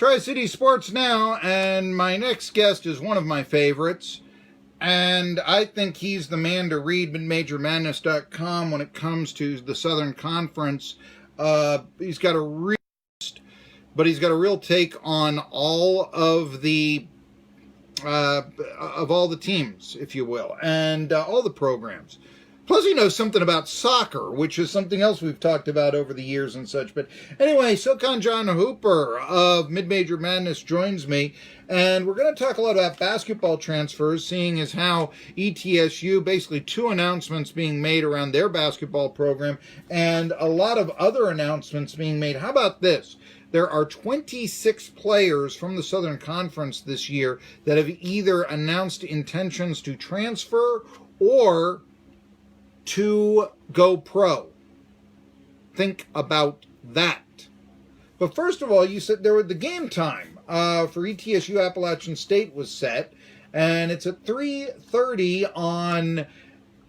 Tri-City Sports Now, and my next guest is one of my favorites, and I think he's the man to read midmajormadness.com when it comes to the Southern Conference. He's got a real take on all of the teams, if you will, and all the programs. Plus, he knows something about soccer, which is something else we've talked about over the years and such. But anyway, SoCon John Hooper of Mid-Major Madness joins me, and we're going to talk a lot about basketball transfers, seeing as how ETSU, basically 2 announcements being made around their basketball program, and a lot of other announcements being made. How about this? There are 26 players from the Southern Conference this year that have either announced intentions to transfer or to go pro. Think about that. But first of all, you said there was the game time for ETSU Appalachian State was set, and it's at 3:30 on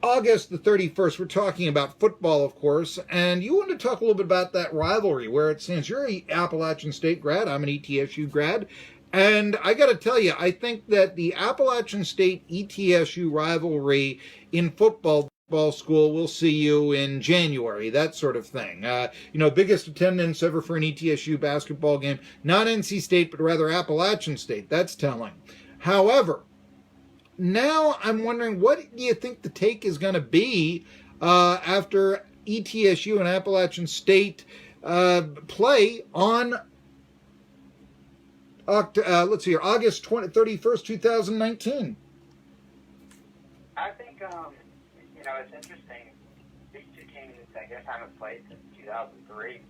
August the 31st. We're talking about football, of course, and you want to talk a little bit about that rivalry, where it stands. You're an Appalachian State grad, I'm an ETSU grad, and I got to tell you, I think that the Appalachian State ETSU rivalry in football school, we'll see you in January, that sort of thing. Biggest attendance ever for an ETSU basketball game, not NC State, but rather Appalachian State. That's telling. However, now I'm wondering, what do you think the take is going to be after ETSU and Appalachian State play on August 31st, 2019? I think, it's interesting. These two teams, I guess, haven't played since 2003.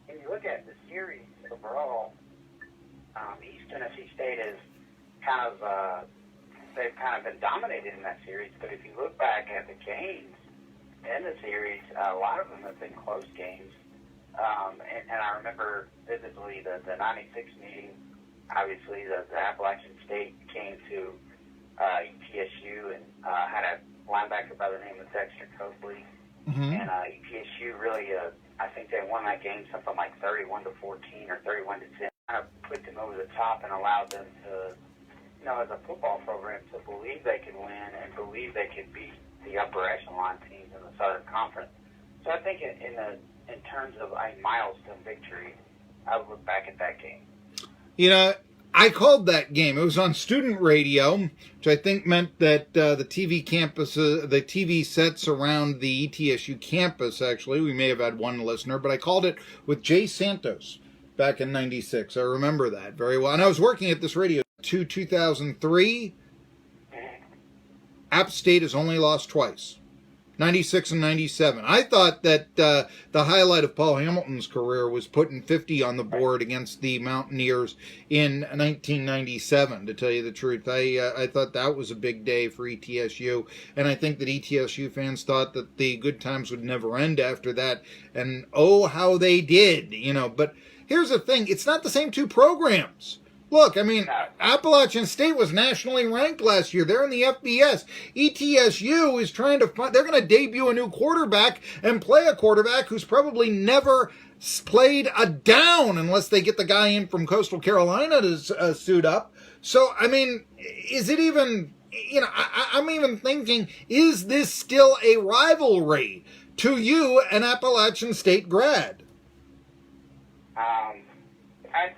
When you look at the series overall, East Tennessee State is they've kind of been dominated in that series. But if you look back at the games in the series, a lot of them have been close games. And I remember vividly the 96 meeting. Obviously, the Appalachian State came to ETSU and had a linebacker by the name of Dexter Copley. Mm-hmm. And ETSU really, I think they won that game something like 31-14 or 31-10. Kind of put them over the top and allowed them to, as a football program, to believe they could win and believe they could beat the upper echelon teams in the Southern Conference. So I think in terms of a milestone victory, I would look back at that game. I called that game. It was on student radio, which I think meant that the TV sets around the ETSU campus, actually, we may have had one listener, but I called it with Jay Santos back in 96. I remember that very well. And I was working at this radio to 2003. App State has only lost twice. 96 and 97. I thought that the highlight of Paul Hamilton's career was putting 50 on the board against the Mountaineers in 1997, to tell you the truth. I thought that was a big day for ETSU, and I think that ETSU fans thought that the good times would never end after that, and oh, how they did, But here's the thing, it's not the same two programs. Look, Appalachian State was nationally ranked last year. They're in the FBS. ETSU is trying to find, they're going to debut a new quarterback and play a quarterback who's probably never played a down unless they get the guy in from Coastal Carolina to suit up. So, is it even, I'm even thinking, is this still a rivalry to you, an Appalachian State grad? I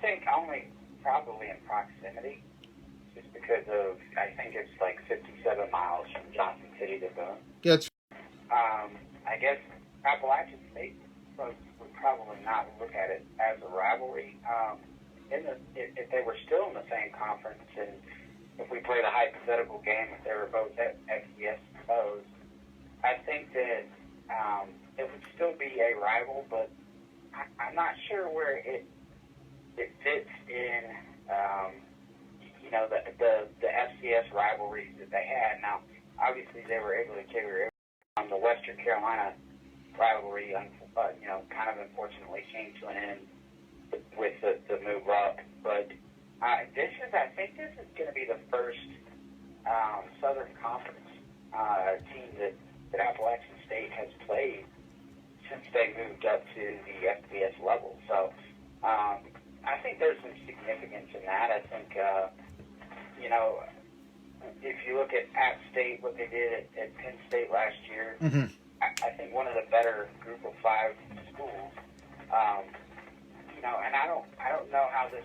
think only probably in proximity, just because of, I think it's like 57 miles from Johnson City to Boone. Yeah, I guess Appalachian State folks would probably not look at it as a rivalry. If they were still in the same conference, and if we played a hypothetical game, if they were both FBS foes, I think that it would still be a rival, but I'm not sure where it fits in, the FCS rivalries that they had. Now, obviously, they were able to carry on the Western Carolina rivalry, kind of unfortunately came to an end with the move up. But I think this is going to be the first Southern Conference team that Appalachian State has played since they moved up to the FBS level. So I think think there's some significance in that. I think, you know, if you look at App State, what they did at Penn State last year, Mm-hmm. I think one of the better group of 5 schools. You know, and I don't know how this,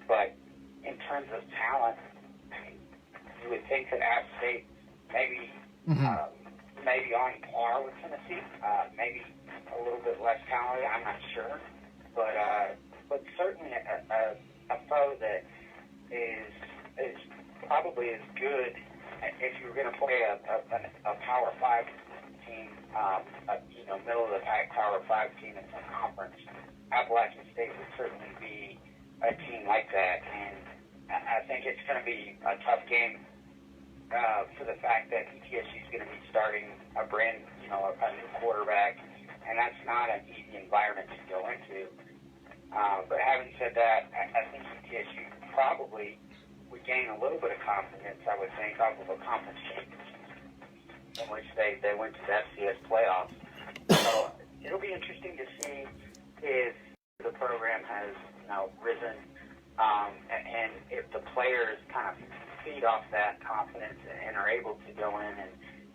but in terms of talent, you would think that App State maybe maybe on par with Tennessee, maybe a little bit less talented. I'm not sure, but certainly a foe that is probably as good if you were going to play a Power 5 team, you know, middle of the pack Power 5 team in some conference. Appalachian State would certainly be a team like that, and I think it's going to be a tough game for the fact that ETSU is going to be starting a new quarterback, and that's not an easy environment to go into. But having said that, I think ETSU probably would gain a little bit of confidence, I would think, off of a conference championship in which they went to the FCS playoffs. So it'll be interesting to see if the program has, you know, risen, and if the players kind of feed off that confidence and are able to go in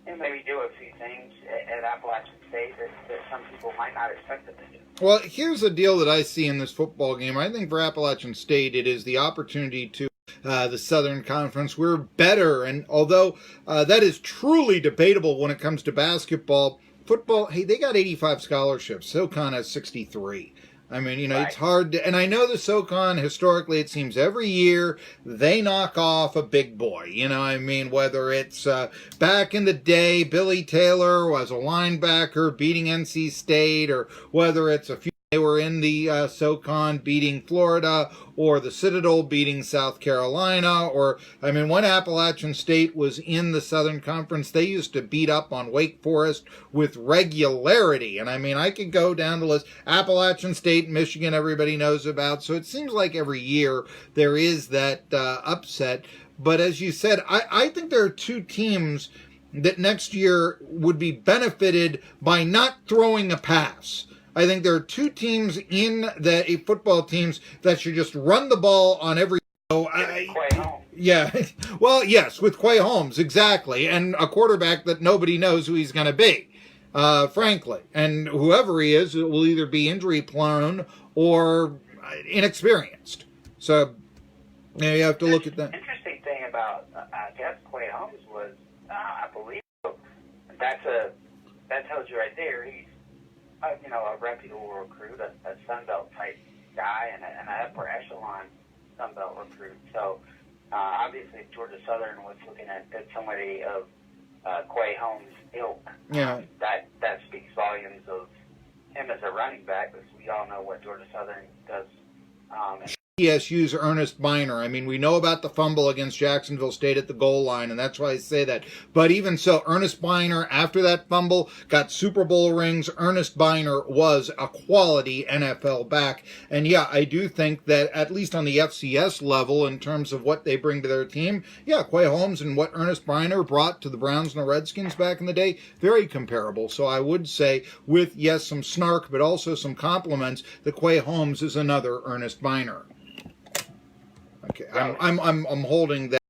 and maybe do a few things at Appalachian State that some people might not expect them to do. Well, here's the deal that I see in this football game. I think for Appalachian State, it is the opportunity to the Southern Conference. We're better, and although that is truly debatable when it comes to basketball, football, hey, they got 85 scholarships. SoCon has 63. I mean, you know, Right. It's hard to, and I know the SoCon, historically, it seems every year they knock off a big boy. You know, I mean, whether it's back in the day, Billy Taylor was a linebacker beating NC State, or whether it's a few they were in the SoCon beating Florida, or the Citadel beating South Carolina, or, I mean, when Appalachian State was in the Southern Conference, they used to beat up on Wake Forest with regularity. And I mean, I could go down the list. Appalachian State, Michigan, everybody knows about. So it seems like every year there is that upset. But as you said, I think there are 2 teams that next year would be benefited by not throwing a pass. I think there are 2 teams in the football teams that should just run the ball on every. Yeah, well, yes, with Quay Holmes, exactly, and a quarterback that nobody knows who he's going to be, frankly, and whoever he is, it will either be injury prone or inexperienced. So you know, you have to look at that. Interesting thing about I guess Quay Holmes was, I believe that tells you right there he's you know, a reputable recruit, a Sunbelt type guy, and an upper echelon Sunbelt recruit. So obviously, if Georgia Southern was looking at somebody of Quay Holmes' ilk, Yeah. That speaks volumes of him as a running back, because we all know what Georgia Southern does. ETSU's Ernest Biner. I mean, we know about the fumble against Jacksonville State at the goal line, and that's why I say that. But even so, Ernest Biner, after that fumble, got Super Bowl rings. Ernest Biner was a quality NFL back. And yeah, I do think that at least on the FCS level, in terms of what they bring to their team, yeah, Quay Holmes and what Ernest Biner brought to the Browns and the Redskins back in the day, very comparable. So I would say, with, yes, some snark, but also some compliments, that Quay Holmes is another Ernest Biner. Okay, I'm holding that.